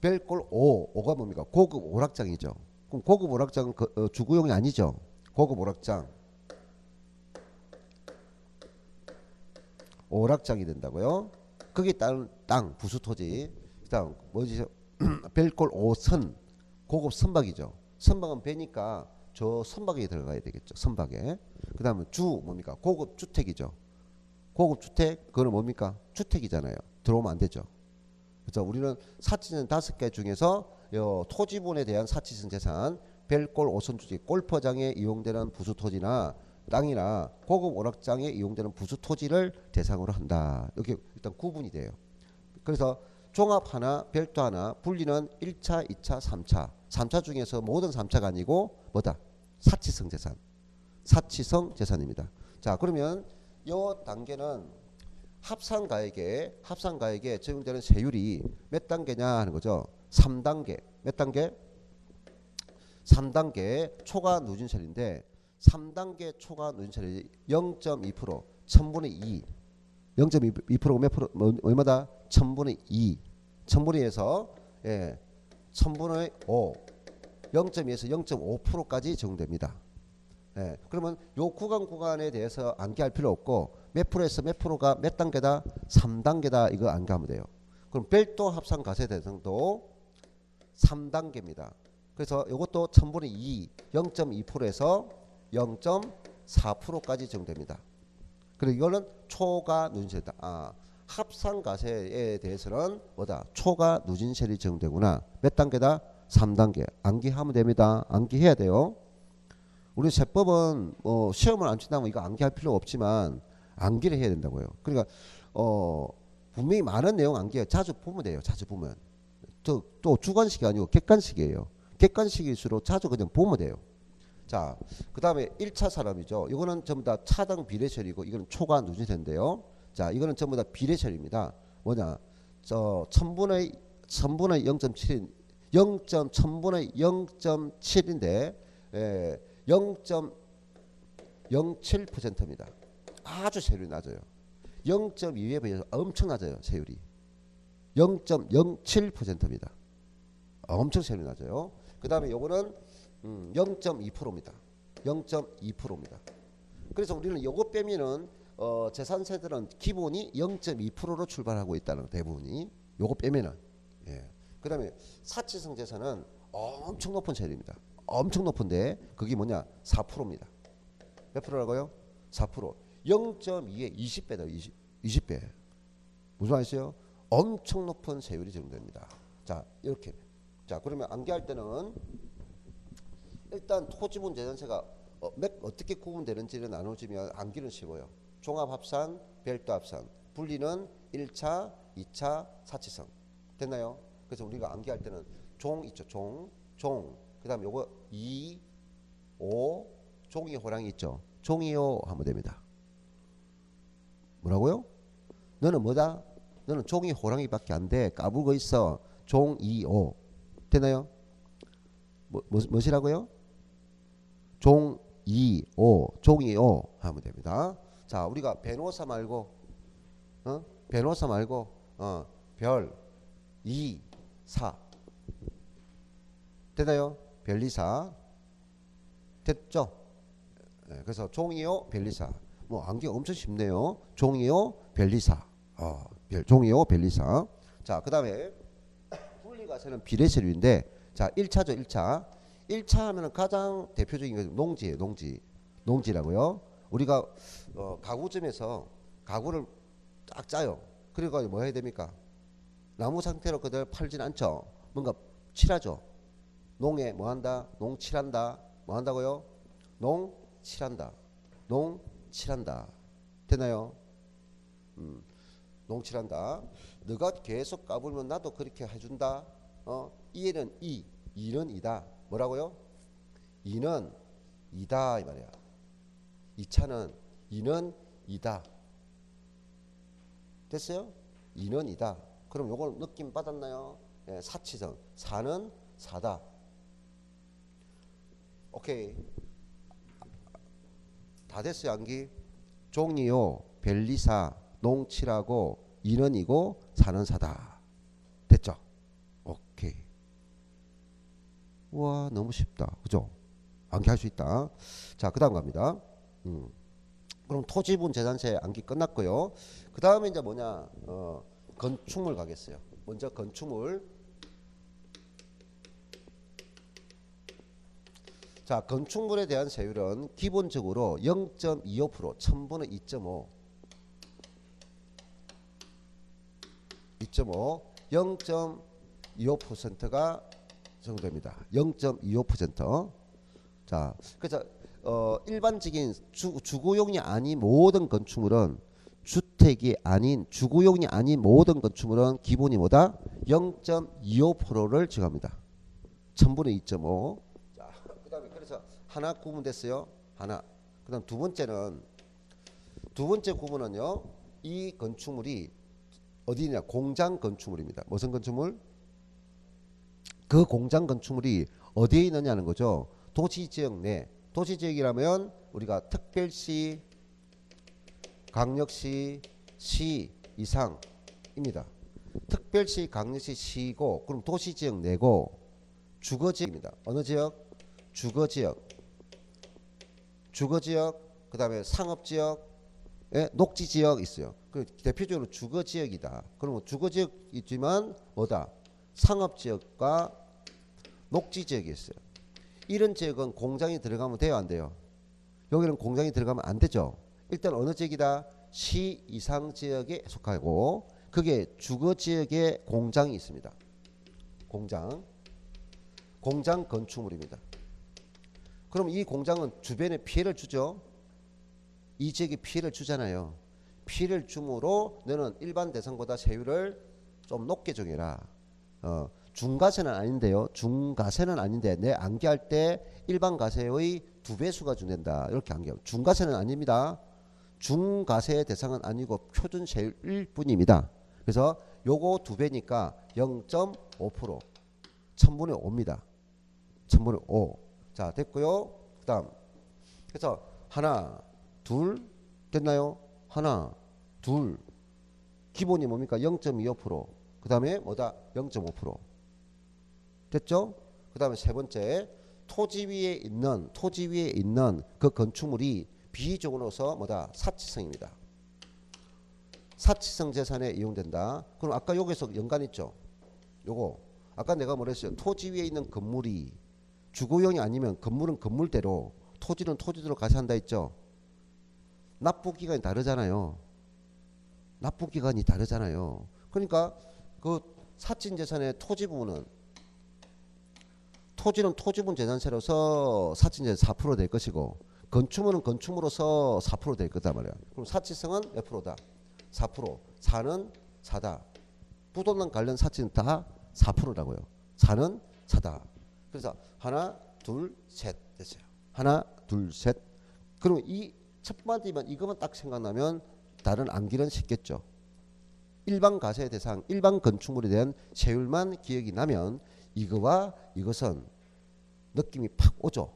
별골 5가 뭡니까? 고급 오락장이죠. 그럼 고급 오락장은 주구용이 아니죠. 고급 오락장이 된다고요. 거기에 따른 땅 부수토지. 그 다음 뭐지? 별골 5선 고급 선박이죠. 선박은 배니까 저 선박에 들어가야 되겠죠. 선박에. 그 다음에 뭡니까? 고급 주택이죠. 고급 주택, 그거는 뭡니까? 주택이잖아요. 들어오면 안 되죠. 그래서 우리는 사치는 5개 중에서 토지분에 대한 사치성 재산, 별골 5선주지, 골퍼장에 이용되는 부수토지나 땅이나 고급 오락장에 이용되는 부수토지를 대상으로 한다. 이렇게 일단 구분이 돼요. 그래서 종합 하나, 별도 하나, 분리는 1차, 2차, 3차. 3차 중에서 모든 3차가 아니고 뭐다? 사치성 재산. 사치성 재산입니다. 자, 그러면 이 단계는 합산가액에 적용되는 세율이 몇 단계냐 하는 거죠. 3단계. 몇 단계? 3단계 초과 누진세율인데 3단계 초과 누진세율이 0.2%, 1000분의 2. 0.2%가 몇 프로? 얼마다? 1000분의 2. 1000분의 2에서 1000분의 5. 0.2에서 0.5%까지 적용됩니다. 그러면 요 구간에 대해서 암기할 필요 없고 몇 프로에서 몇 프로가 몇 단계다? 3단계다. 이거 암기하면 돼요. 그럼 별도 합산 가세 대상도 3단계입니다. 그래서 이것도 1000분의 2, 0.2%에서 0.4%까지 적용됩니다. 그리고 이거는 초과 누진세다. 합산 가세에 대해서는 뭐다? 초과 누진세율이 적용되구나. 몇 단계다? 3단계. 암기하면 됩니다. 암기해야 돼요. 우리 세법은 시험을 안 친다면 이거 암기할 필요 없지만 암기를 해야 된다고요. 그러니까 분명히 많은 내용 암기해 자주 보면 돼요. 자주 보면. 또 주관식이 아니고 객관식이에요. 객관식일수록 자주 그냥 보면 돼요. 자, 그 다음에 1차 산업이죠. 이거는 전부 다 차등 비례세율이고 이거는 초과 누진세인데요. 자, 이거는 전부 다 비례세율입니다. 뭐냐? 1000분의 0.7인 1000분의 0.7인데 0.07%입니다. 아주 세율이 낮아요. 0.2에 비해서 엄청 낮아요. 세율이 0.07%입니다. 엄청 세율이 낮아요. 그 다음에 요거는 0.2%입니다. 0.2%입니다. 그래서 우리는 요거 빼면은 재산세들은 기본이 0.2%로 출발하고 있다는 대부분이 요거 빼면은. 그 다음에 사치성 재산은 엄청 높은 세율입니다. 엄청 높은데 그게 뭐냐? 4%입니다. 몇 프로라고요? 4%. 0.2에 20배다. 20배. 무슨 말이세요? 엄청 높은 세율이 적용됩니다. 자, 이렇게. 자, 그러면 암기할 때는 일단 토지분 재산세가 어떻게 구분되는지를 나눠주면 암기는 쉬워요. 종합합산, 별도합산. 분리는 1차, 2차, 사치성. 됐나요? 그래서 우리가 암기할 때는 종 있죠. 종. 그 다음에 요거 2, 5, 종이 호랑이 있죠. 종이요 하면 됩니다. 뭐라고요? 너는 뭐다? 너는 종이 호랑이밖에 안 돼. 까불고 있어. 종, 2, 5. 되나요? 뭐시라고요? 종, 2, 5. 종이 5 하면 됩니다. 자, 우리가 변호사 말고 별, 2, 사. 되나요? 변리사. 됐죠? 네, 그래서 종이요, 변리사. 뭐 암기가 엄청 쉽네요. 종이요, 변리사. 종이요, 변리사. 자, 그 다음에 분리가세는 비례세류인데, 자, 1차죠, 1차. 1차 하면은 가장 대표적인 게 농지예요, 농지. 농지라고요. 우리가 가구점에서 가구를 딱 짜요. 그리고 뭐 해야 됩니까? 나무 상태로 그대로 팔진 않죠. 뭔가 칠하죠. 농에 뭐 한다? 농칠한다. 뭐 한다고요? 농칠한다. 농칠한다. 되나요? 농칠한다. 너가 계속 까불면 나도 그렇게 해준다. 이에는 이, 이는 이다. 뭐라고요? 이는 이다 이 말이야. 이 차는 이는 이다. 됐어요? 이는 이다. 그럼 요걸 느낌 받았나요? 네, 사치성. 사는 사다. 오케이. 다 됐어요, 암기? 종이요, 변리사, 농칠하고 인원이고 사는 사다. 됐죠? 오케이. 우와, 너무 쉽다. 그죠? 암기할 수 있다. 자, 그 다음 갑니다. 그럼 토지분 재산세 암기 끝났고요. 그 다음에 이제 뭐냐? 건축물 가겠어요. 먼저 건축물. 자, 건축물에 대한 세율은 기본적으로 0.25%, 1000분의 2.5, 0.25%가 정도입니다. 0.25%. 자, 그래서 일반적인 주거용이 아닌 모든 건축물은 주택이 아닌 주거용이 아닌 모든 건축물은 기본이 뭐다? 0.25%를 지급합니다. 1000분의 2.5. 자, 그다음에 그래서 하나 구분됐어요. 하나. 그다음 두 번째 구분은요. 이 건축물이 어디냐? 공장 건축물입니다. 무슨 건축물? 그 공장 건축물이 어디에 있느냐는 거죠. 도시지역 내. 도시지역이라면 우리가 특별시, 강력시, 시 이상입니다. 특별시, 강력시, 시고 그럼 도시지역 내고 주거지역입니다. 어느 지역? 주거지역. 주거지역 그 다음에 상업지역, 녹지지역 있어요. 그 대표적으로 주거지역이다. 그러면 주거지역 있지만 뭐다? 상업지역과 녹지지역이 있어요. 이런 지역은 공장이 들어가면 돼요, 안 돼요? 여기는 공장이 들어가면 안 되죠. 일단 어느 지역이다? 시 이상 지역에 속하고 그게 주거지역에 공장이 있습니다. 공장 건축물입니다. 그럼 이 공장은 주변에 피해를 주죠. 이 지역에 피해를 주잖아요. 피해를 줌으로 너는 일반 대상보다 세율을 좀 높게 정해라. 중과세는 아닌데요. 중과세는 아닌데 내 암기할 때 일반 과세의 2배수가 준다. 이렇게 암기하고. 중과세는 아닙니다. 중과세 대상은 아니고 표준세율일 뿐입니다. 그래서 요거 2배니까 0.5%. 1000분의 5입니다. 1000분의 5. 자, 됐고요. 그 다음. 그래서 하나, 둘, 됐나요? 하나, 둘. 기본이 뭡니까? 0.25%. 그 다음에 뭐다? 0.5%. 됐죠? 그 다음에 세 번째. 토지 위에 있는 그 건축물이 비이용으로서 뭐다? 사치성입니다. 사치성 재산에 이용된다. 그럼 아까 여기서 연관 있죠? 요거. 아까 내가 뭐랬어요? 토지 위에 있는 건물이 주거용이 아니면 건물은 건물대로 토지는 토지대로 과세한다 했죠? 납부기간이 다르잖아요. 납부기간이 다르잖아요. 그러니까 그 사친재산의 토지 부분은 토지는 토지분 재산세로서 사친재산 4% 될 것이고 건축물은 건축물로서 4% 될 거다 말이야. 그럼 사치성은 몇 프로다? 4%. 사는 사다. 부동산 관련 사치는 다 4%라고요. 사는 사다. 그래서 하나, 둘, 셋 됐어요. 하나, 둘, 셋. 그럼 이 첫 번째만 이것만 딱 생각나면 다른 암기는 쉽겠죠. 일반 과세 대상, 일반 건축물에 대한 세율만 기억이 나면 이거와 이것은 느낌이 팍 오죠.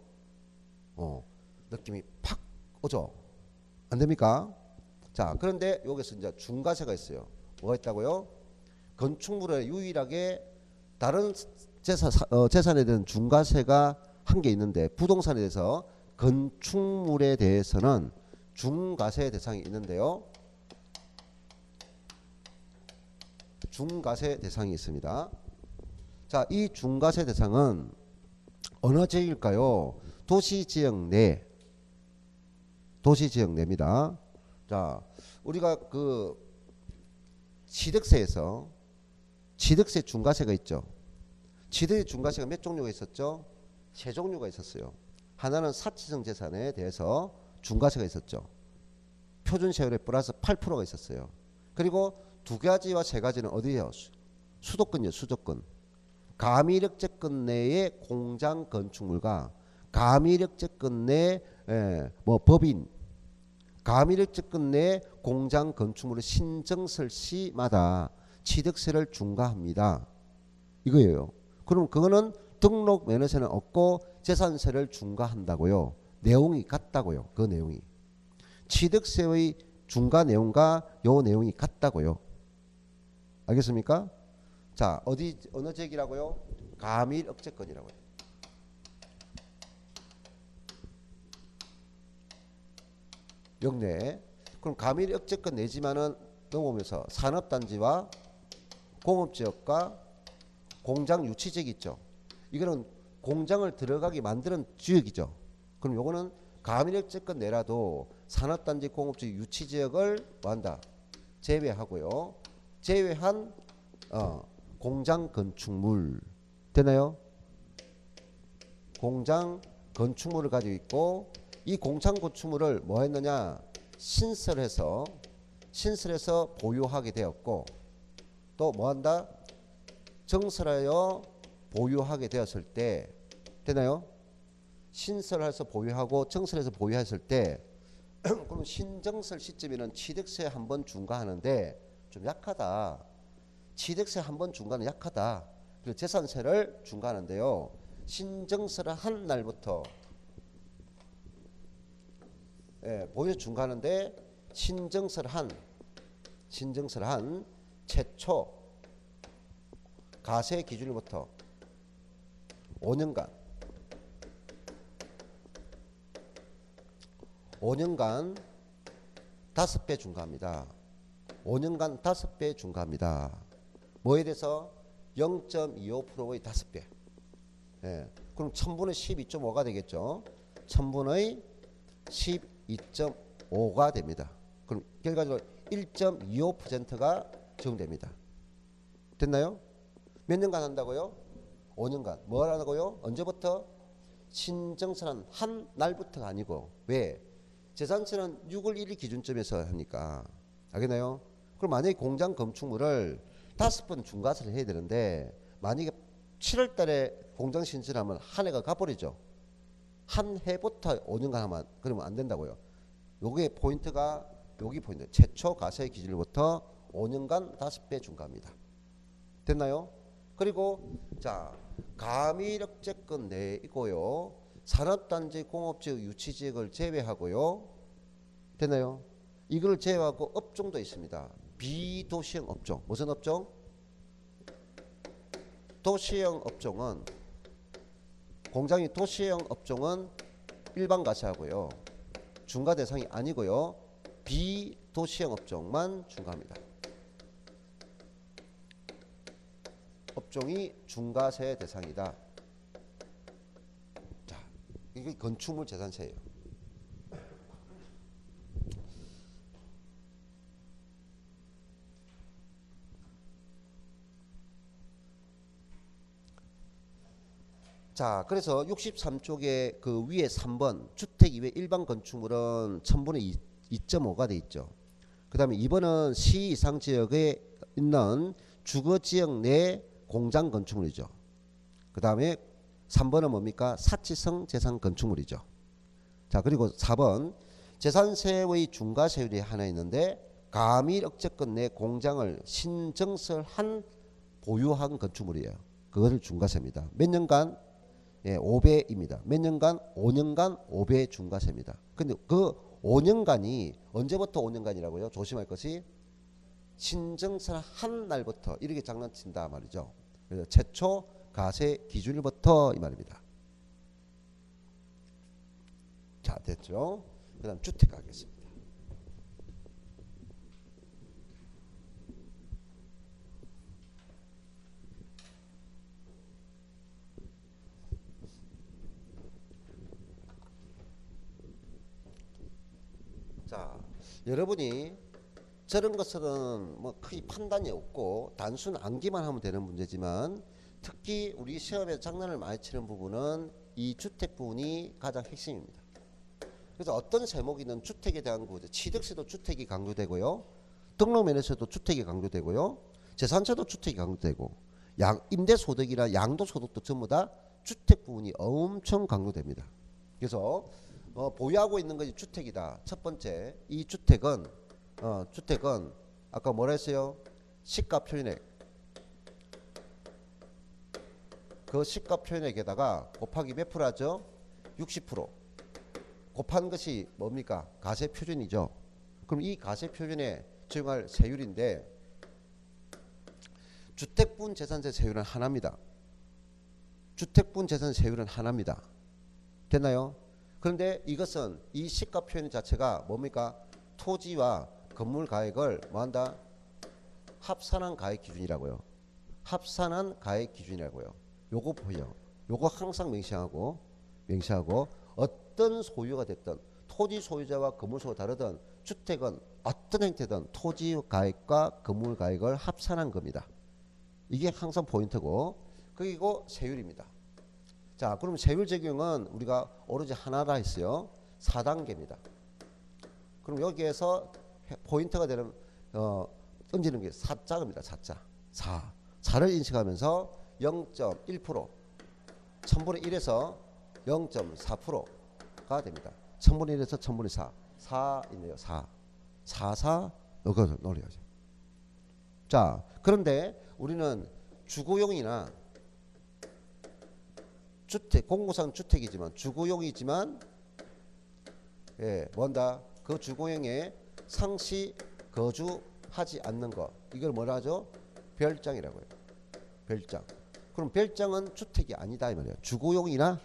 느낌이 팍 오죠. 안 됩니까? 자, 그런데 여기서 이제 중과세가 있어요. 뭐가 있다고요? 건축물에 유일하게 다른 재산에 대한 중과세가 한 개 있는데 부동산에 대해서 건축물에 대해서는 중과세 대상이 있는데요. 중과세 대상이 있습니다. 자, 이 중과세 대상은 어느 지역일까요? 도시지역 내입니다. 자, 우리가 그 취득세에서 취득세 중과세가 있죠. 취득세 중과세가 몇 종류가 있었죠? 세 종류가 있었어요. 하나는 사치성 재산에 대해서 중과세가 있었죠. 표준세율에 플러스 8%가 있었어요. 그리고 두 가지와 세 가지는 어디예요? 수도권이요. 수도권. 가미력제권 내의 공장 건축물과 가미력제권 내 뭐 법인 가미력제권 내 공장 건축물을 신정설 시마다 취득세를 중과합니다. 이거예요. 그럼 그거는 등록 면허세는 없고 재산세를 중과한다고요. 내용이 같다고요. 그 내용이. 취득세의 중과 내용과 요 내용이 같다고요. 알겠습니까? 자, 어느 지역이라고요? 가밀억제권이라고요. 역내. 그럼 가밀억제권 내지만은 넘어오면서 산업단지와 공업지역과 공장 유치지역이 있죠. 이거는 공장을 들어가게 만드는 지역이죠. 그럼 요거는 가밀억제권 내라도 산업단지 공업지역 유치지역을 뭐한다? 제외하고요. 제외한 공장 건축물 되나요? 공장 건축물을 가지고 있고 이 공장 건축물을 뭐 했느냐? 신설해서 보유하게 되었고 또 뭐 한다? 정설하여 보유하게 되었을 때 되나요? 신설해서 보유하고 정설해서 보유했을 때 그럼 신정설 시점에는 취득세 한번 중과하는데 좀 약하다. 취득세 한번 중과는 약하다. 그리고 재산세를 중과하는데요. 신정설을 한 날부터 보유 중과하는데 신정설 한 최초 가세 기준일부터 5년간 5배 중과합니다. 5년간 5배 중과합니다. 뭐에 대해서 0.25%의 5배. 그럼 1000분의 12.5가 되겠죠. 1000분의 12.5가 됩니다. 그럼 결과적으로 1.25%가 적용됩니다. 됐나요? 몇 년간 한다고요? 5년간. 뭘 하라고요? 언제부터? 신정설한 한 날부터가 아니고. 왜? 재산세는 6월 1일 기준점에서 하니까. 알겠나요? 그럼 만약에 공장 건축물을 5번 중과세를 해야 되는데 만약에 7월 달에 공장 신설하면 한 해가 가버리죠. 한 해부터 5년간 하면 그러면 안 된다고요. 요게 포인트가 여기 포인트. 최초 가세 기준일부터 5년간 5배 중과합니다. 됐나요? 그리고 자, 가밀억제권 내이고요. 산업단지 공업지역 유치지역을 제외하고요. 됐나요? 이걸 제외하고 업종도 있습니다. 비도시형 업종. 무슨 업종? 도시형 업종은 공장이 도시형 업종은 일반 과세하고요. 중과 대상이 아니고요. 비도시형 업종만 중과합니다. 업종이 중과세 대상이다. 자, 이게 건축물 재산세예요. 자, 그래서 63쪽에 그 위에 3번 주택 이외 일반 건축물은 1000분의 2.5가 돼 있죠. 그 다음에 2번은 시 이상 지역에 있는 주거지역 내 공장 건축물이죠. 그 다음에 3번은 뭡니까? 사치성 재산 건축물이죠. 자, 그리고 4번 재산세의 중과세율이 하나 있는데 가밀억제권 내 공장을 신정설한 보유한 건축물이에요. 그거를 중과세입니다. 몇 년간? 5배입니다. 몇 년간? 5년간 5배 중과세입니다. 근데 그 5년간이 언제부터 5년간이라고요? 조심할 것이 신정설 한 날부터 이렇게 장난친다 말이죠. 그래서 최초 가세 기준일부터 이 말입니다. 자, 됐죠? 그다음 주택 가겠습니다. 자, 여러분이 저런 것은 뭐 크게 판단이 없고 단순 암기만 하면 되는 문제지만 특히 우리 시험에 장난을 많이 치는 부분은 이 주택 부분이 가장 핵심입니다. 그래서 어떤 제목이든 주택에 대한 구조, 취득세도 주택이 강조되고요, 등록면에서도 주택이 강조되고요, 재산세도 주택이 강조되고, 임대소득이나 양도소득도 전부 다 주택 부분이 엄청 강조됩니다. 그래서 보유하고 있는 것이 주택이다. 첫 번째, 이 주택은 아까 뭐라 했어요? 시가 표현액. 그 시가 표현액에다가 곱하기 몇 프로 하죠? 60%. 곱한 것이 뭡니까? 가세 표준이죠. 그럼 이 가세 표준에 적용할 세율인데 주택분 재산세 세율은 하나입니다. 주택분 재산세 세율은 하나입니다. 됐나요? 그런데 이것은 이 시가 표현 자체가 뭡니까? 토지와 건물 가액을 뭐한다? 합산한 가액 기준이라고요. 합산한 가액 기준이라고요. 요거 보여. 요거 항상 명시하고 어떤 소유가 됐든 토지 소유자와 건물 소유가 다르든 주택은 어떤 형태든 토지 가액과 건물 가액을 합산한 겁니다. 이게 항상 포인트고, 그리고 세율입니다. 자, 그럼 세율 적용은 우리가 오로지 하나라 했어요. 4단계입니다. 그럼 여기에서 포인트가 되는 던지는 게 4자입니다. 4를 인식하면서 0.1% 1000분의 1에서 0.4%가 됩니다. 1000분의 1에서 1000분의 4있네요. 4 이거 노려야죠. 자, 그런데 우리는 주거용이나 주택, 공구상 주택이지만 주거용이지만 뭔다? 그 주거용에 상시 거주하지 않는 것, 이걸 뭐라 하죠? 별장이라고요. 별장. 그럼 별장은 주택이 아니다 이 말이에요. 주거용이나,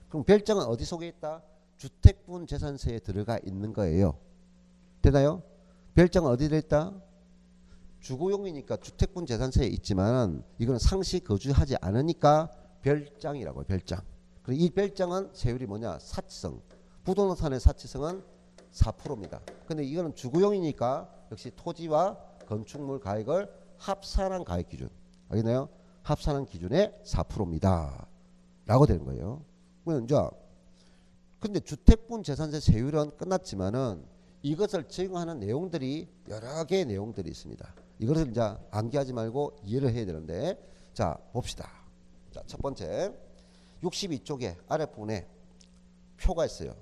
그럼 별장은 어디 속에 있다? 주택분 재산세에 들어가 있는 거예요. 되나요? 별장은 어디 들어있다? 주거용이니까 주택분 재산세에 있지만 이거는 상시 거주하지 않으니까 별장이라고요. 별장. 그리고 이 별장은 세율이 뭐냐? 사치성. 부동산의 사치성은 4%입니다. 근데 이거는 주거용이니까 역시 토지와 건축물 가액을 합산한 가액 기준. 알겠나요? 합산한 기준의 4%입니다. 라고 되는 거예요. 근데 주택분 재산세 세율은 끝났지만은 이것을 적용하는 내용들이 여러 개의 내용들이 있습니다. 이것을 이제 암기하지 말고 이해를 해야 되는데, 자, 봅시다. 자, 첫 번째 62쪽에 아랫부분에 표가 있어요.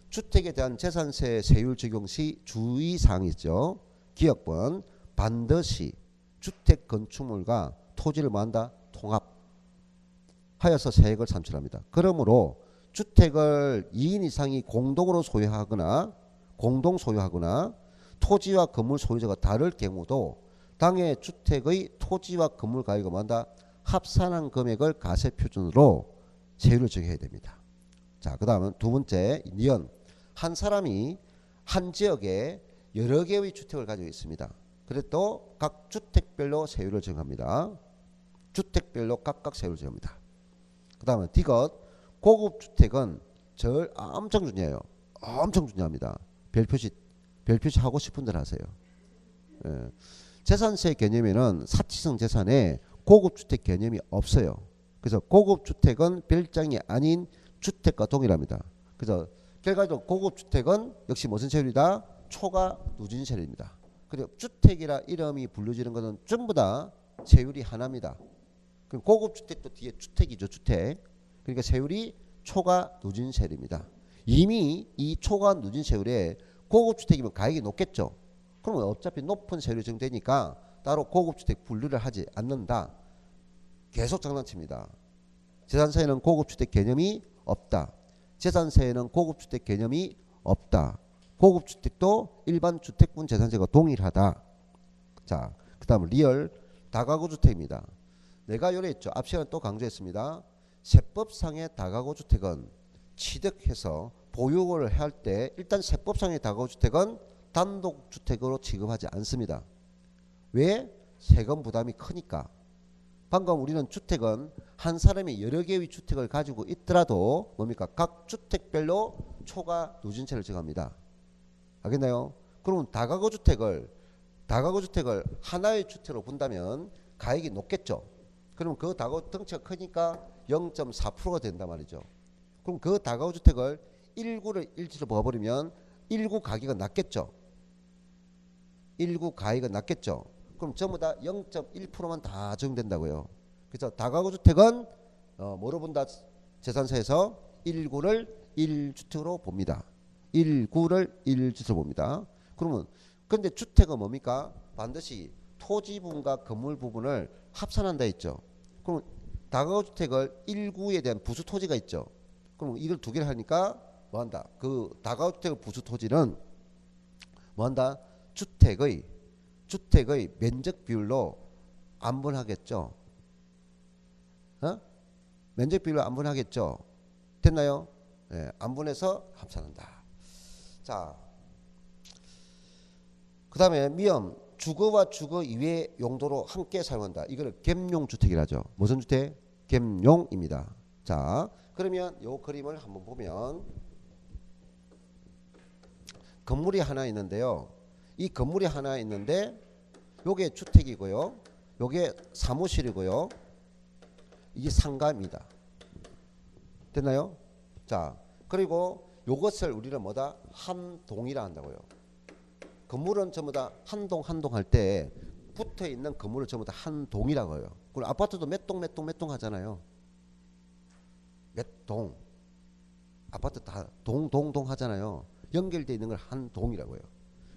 주택에 대한 재산세 세율 적용 시 주의사항이 있죠. 기억번 반드시 주택 건축물과 토지를 뭐한다? 통합하여서 세액을 산출합니다. 그러므로 주택을 2인 이상이 공동으로 소유하거나 공동 소유하거나 토지와 건물 소유자가 다를 경우도 당해 주택의 토지와 건물 가액을 뭐한다? 합산한 금액을 가세 표준으로 세율을 적용해야 됩니다. 자, 그 다음은 두 번째 니은. 한 사람이 한 지역에 여러 개의 주택을 가지고 있습니다. 그래도 각 주택별로 세율을 적용합니다. 주택별로 각각 세율을 적용합니다. 그 다음은 디귿. 고급 주택은 엄청 중요해요. 엄청 중요합니다. 별표시 하고 싶은 대로 하세요. 예. 재산세 개념에는 사치성 재산에 고급 주택 개념이 없어요. 그래서 고급 주택은 별장이 아닌 주택과 동일합니다. 그래서 결과적으로 고급 주택은 역시 무슨 세율이다? 초과 누진 세율입니다. 그리고 주택이라 이름이 불려지는 것은 전부 다 세율이 하나입니다. 그럼 고급 주택도 뒤에 주택이죠. 주택. 그러니까 세율이 초과 누진 세율입니다. 이미 이 초과 누진 세율에 고급 주택이면 가액이 높겠죠. 그러면 어차피 높은 세율이 적용되니까 따로 고급 주택 분류를 하지 않는다. 계속 장난칩니다. 재산세에는 고급 주택 개념이 없다. 재산세에는 고급 주택 개념이 없다. 고급 주택도 일반 주택분 재산세가 동일하다. 자, 그다음 리얼 다가구 주택입니다. 내가 요랬죠. 앞 시간에 또 강조했습니다. 세법상의 다가구 주택은 취득해서 보유를 할 때 일단 세법상의 다가구 주택은 단독 주택으로 취급하지 않습니다. 왜? 세금 부담이 크니까. 방금 우리는 주택은 한 사람이 여러 개의 주택을 가지고 있더라도 뭡니까? 각 주택별로 초과 누진세를 정합니다. 알겠나요? 그러면 다가구 주택을 하나의 주택으로 본다면 가액이 높겠죠. 그럼 그 다가구 덩치가 크니까 0.4%가 된단 말이죠. 그럼 그 다가구 주택을 1구를 일지로 봐버리면 1구 가격은 낮겠죠. 1구 가격은 낮겠죠. 그럼 전부 다 0.1%만 다 적용된다고요. 그래서 다가구 주택은 뭐로 본다? 재산세에서 1구를 1주택으로 봅니다. 1구를 1주택으로 봅니다. 그러면 근데 주택은 뭡니까? 반드시 토지 부분과 건물 부분을 합산한다 했죠. 그럼 다가구 주택을 1구에 대한 부수 토지가 있죠. 그럼 이걸 두 개를 하니까 뭐한다? 그 다가구 주택의 부수 토지는 뭐한다? 주택의 면적 비율로 안분하겠죠. 면적 비율로 안분하겠죠. 됐나요? 네, 안분해서 합산한다. 자, 그 다음에 미음 주거와 주거 이외의 용도로 함께 사용한다. 이거를 兼용주택이라죠. 무슨 주택? 兼용입니다. 자, 그러면 요 그림을 한번 보면 건물이 하나 있는데요. 이 건물이 하나 있는데 요게 주택이고요. 요게 사무실이고요. 이게 상가입니다. 됐나요? 자, 그리고 요것을 우리는 뭐다? 한 동이라 한다고요. 건물은 전부 다 한 동 한 동 할 때 붙어 있는 건물을 전부 다 한 동이라고 해요. 그리고 아파트도 몇 동 몇 동 하잖아요. 몇 동. 아파트 다 동 하잖아요. 연결되어 있는 걸 한 동이라고 해요.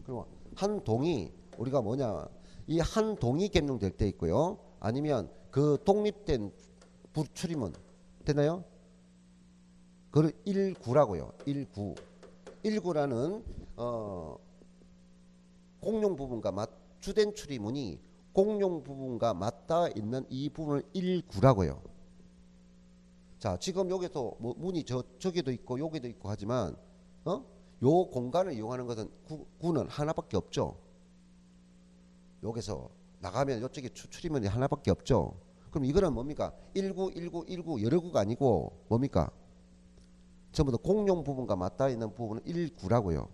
그럼 한 동이 우리가 뭐냐? 이 한 동이 兼용될 때 있고요. 아니면 그 독립된 부출임은 됐나요? 그걸 1구라고요. 1구. 1구라는 공용 부분과 주된 출입문이 공용 부분과 맞닿아 있는 이 부분을 1구라고요. 자, 지금 여기도 뭐 문이 저기도 있고 여기도 있고 하지만 요 공간을 이용하는 것은 구는 하나밖에 없죠. 여기서 나가면 이쪽에 출입문이 하나밖에 없죠. 그럼 이거는 뭡니까? 1구 여러 구가 아니고 뭡니까? 전부 다 공용 부분과 맞닿아 있는 부분은 1구라고요.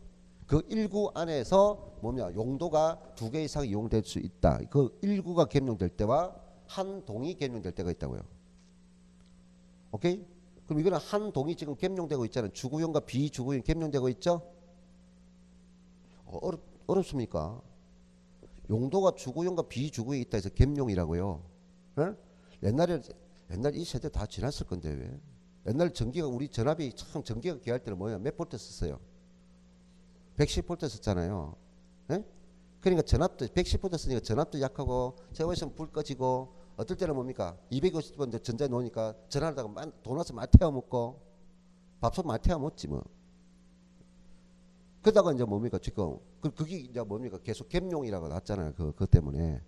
그 1구 안에서 뭐냐? 용도가 두 개 이상 이용될 수 있다. 그 1구가 겸용될 때와 한 동이 겸용될 때가 있다고요. 오케이? 그럼 이거는 한 동이 지금 겸용되고 있잖아요. 주구용과 비주구용 겸용되고 있죠? 어렵습니까? 용도가 주구용과 비주구용이 있다 해서 겸용이라고요. 네? 옛날 이 세대 다 지났을 건데 왜? 옛날 전기가 우리 전압이 참 전기가 귀할 때는 뭐야? 몇 볼트 썼어요? 110볼트 썼잖아요. 네? 그러니까 전압도 110볼트 쓰니까 전압도 약하고 제가 있으면 불 꺼지고 어떨 때는 뭡니까? 250번 전자에 놓으니까 전화하다가 도넛을 많이 태워 먹고 밥솥 많이 태워 먹지 뭐. 그러다가 이제 뭡니까? 지금 그게 이제 뭡니까? 계속 갬용이라고 났잖아요. 그것 때문에.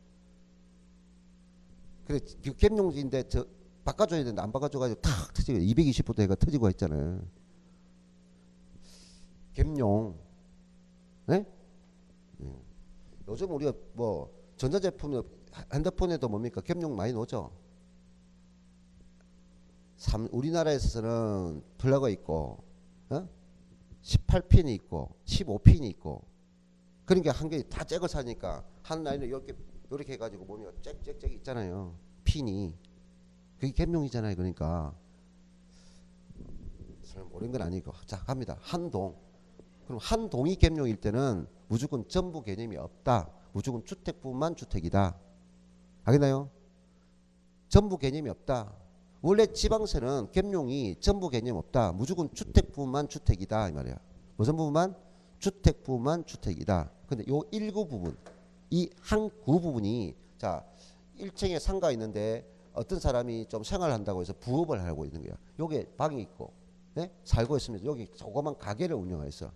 그래 그 갬용인데 저 바꿔줘야 되는데 안 바꿔줘가지고 탁 터지고 220볼트 해가 터지고 했잖아요. 갬용. 네? 요즘 우리가 뭐 전자제품 핸드폰에도 뭡니까? 갬용 많이 놓죠. 우리나라에서는 플러그가 있고 18핀이 있고 15핀이 있고 그러니까 한 개 다 잭을 사니까 한 라인을 이렇게 해가지고 뭡니까? 잭 있잖아요. 핀이 그게 갬용이잖아요. 그러니까 잘 모르는 건 아니고 자 갑니다. 한동. 그럼 한 동이 갬용일 때는 무조건 전부 개념이 없다. 무조건 주택 부분만 주택이다. 알겠나요? 전부 개념이 없다. 원래 지방세는 갬용이 전부 개념 없다. 무조건 주택 부분만 주택이다 이 말이야. 무슨 부분만? 주택 부분만 주택이다. 근데 요 1구 부분, 이 한 구 부분이 자 1층에 상가 있는데 어떤 사람이 좀 생활한다고 해서 부업을 하고 있는 거야. 요게 방이 있고 네? 살고 있으면서 여기 조그만 가게를 운영했어.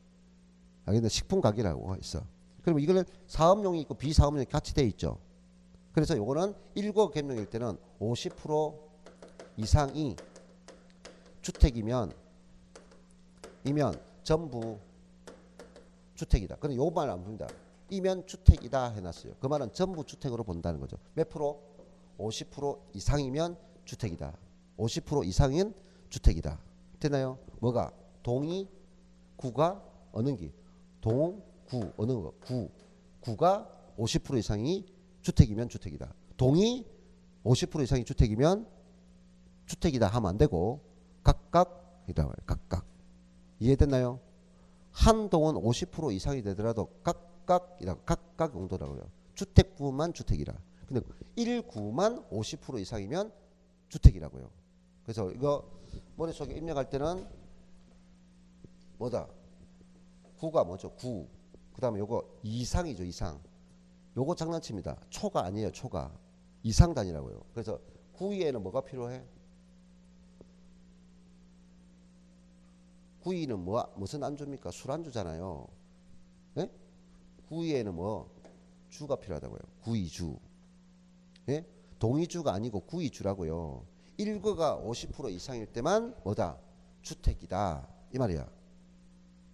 알겠나? 식품 가게라고 있어. 그러면 이거는 사업용이 있고 비사업용이 같이 돼 있죠. 그래서 요거는 1구 gem룡일 때는 50% 이상이 주택이면 전부 주택이다. 근데 요 말 안 봅니다. 이면 주택이다 해놨어요. 그 말은 전부 주택으로 본다는 거죠. 몇 프로? 50% 이상이면 주택이다. 50% 이상인 주택이다. 되나요? 뭐가? 동이, 구가 어느 기? 동, 구 어느 거? 구가 50% 이상이 주택이면 주택이다. 동이 50% 이상이 주택이면 주택이다 하면 안 되고 각각이다. 각각. 이해됐나요? 한 동은 50% 이상이 되더라도 각각 용도라고요. 주택구만 주택이라. 근데 1구만 50% 이상이면 주택이라고요. 그래서 이거 머릿속에 입력할 때는 뭐다? 구가 뭐죠? 구. 그 다음에 요거 이상이죠. 이상. 요거 장난칩니다. 초가 아니에요. 초가. 이상 단위라고요. 그래서 구이에는 뭐가 필요해? 구이는 무슨 안주입니까? 술안주잖아요. 예? 구이에는 뭐 주가 필요하다고요. 구이주. 예? 동이주가 아니고 구이주라고요. 1구가 50% 이상일 때만 뭐다? 주택이다. 이 말이야.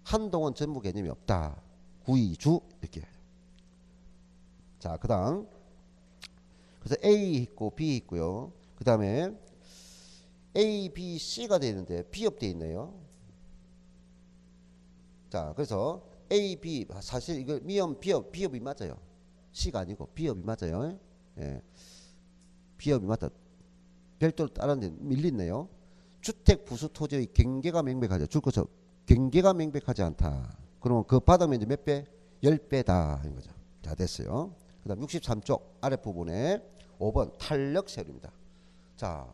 한동은 전부 개념이 없다. 구이주 이렇게. 자, 그다음 그래서 A 있고 B 있고요. 그다음에 A, B, C가 되는데 비업 되어 있네요. 자, 그래서 A, B 사실 이거 미음 비업이 맞아요. C가 아니고 비업이 맞아요. 예. 비업이 맞다. 별도로 다른 데 밀리네요. 주택 부수 토지의 경계가 명백하죠. 줄거서 경계가 명백하지 않다. 그러면 그 바닥 면적 몇 배? 10배다 하는 거죠. 자, 됐어요. 그다음 63쪽 아랫부분에 5번 탄력 세율입니다. 자,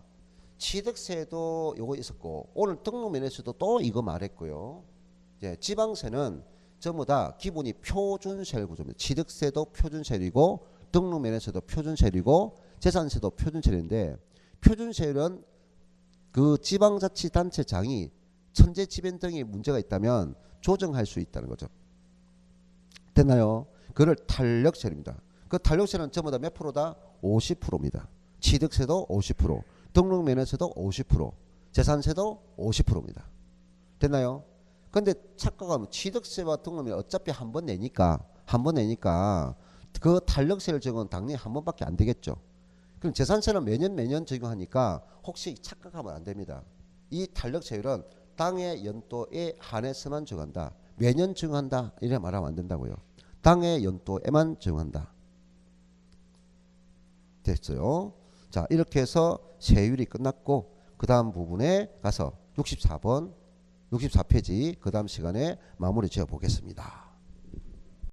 취득세도 요거 있었고 오늘 등록면에서도 또 이거 말했고요. 이제 지방세는 전부 다 기본이 표준세율 구조입니다. 취득세도 표준세율이고 등록면에서도 표준세율이고 재산세도 표준세율인데 표준세율은 그 지방자치단체장이 천재지변 등의 문제가 있다면 조정할 수 있다는 거죠. 됐나요? 그걸 탄력세율입니다. 그 탄력세는 전부 다 몇 프로다? 50%입니다. 취득세도 50%, 등록면에서도 50%, 재산세도 50%입니다. 됐나요? 근데 착각하면 취득세와 등록면 어차피 한 번 내니까 그 탄력세율 적용은 당연히 한 번밖에 안 되겠죠. 그럼 재산세는 매년 적용하니까 혹시 착각하면 안 됩니다. 이 탄력세율은 당해 연도에 한해서만 적용한다. 매년 적용한다 이래 말하면 안 된다고요. 당해 연도에만 적용한다. 됐어요. 자, 이렇게 해서 세율이 끝났고 그 다음 부분에 가서 64페이지 그 다음 시간에 마무리 지어 보겠습니다.